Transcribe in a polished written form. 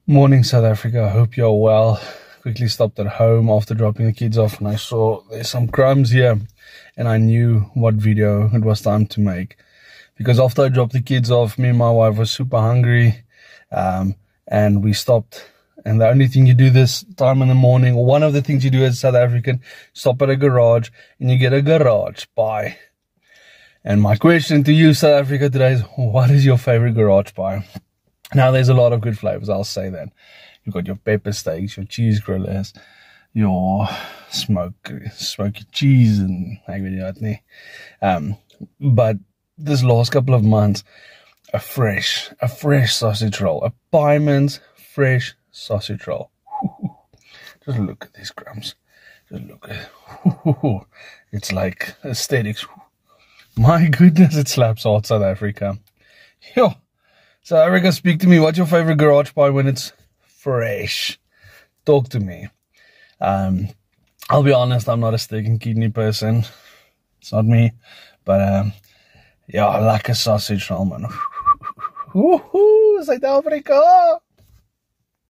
Morning, South Africa. I hope you're well. Quickly stopped at home after dropping the kids off, and I saw there's some crumbs here, and I knew what video it was time to make. Because after I dropped the kids off, me and my wife were super hungry, and we stopped. And the only thing you do this time in the morning, or one of the things you do as a South African, stop at a garage and you get a garage pie. And my question to you, South Africa, today is, what is your favorite garage pie? Now, there's a lot of good flavors, I'll say that. You've got your pepper steaks, your cheese grillers, your smoky cheese, and but this last couple of months, a fresh sausage roll, a Pieman's fresh sausage roll. Just look at these crumbs. Just look at it. It's like aesthetics. My goodness, it slaps hard, South Africa. Yo, South Africa, speak to me. What's your favorite garage pie when it's fresh? Talk to me. I'll be honest, I'm not a steak and kidney person. It's not me. But yeah, I like a sausage roll, man. South Africa.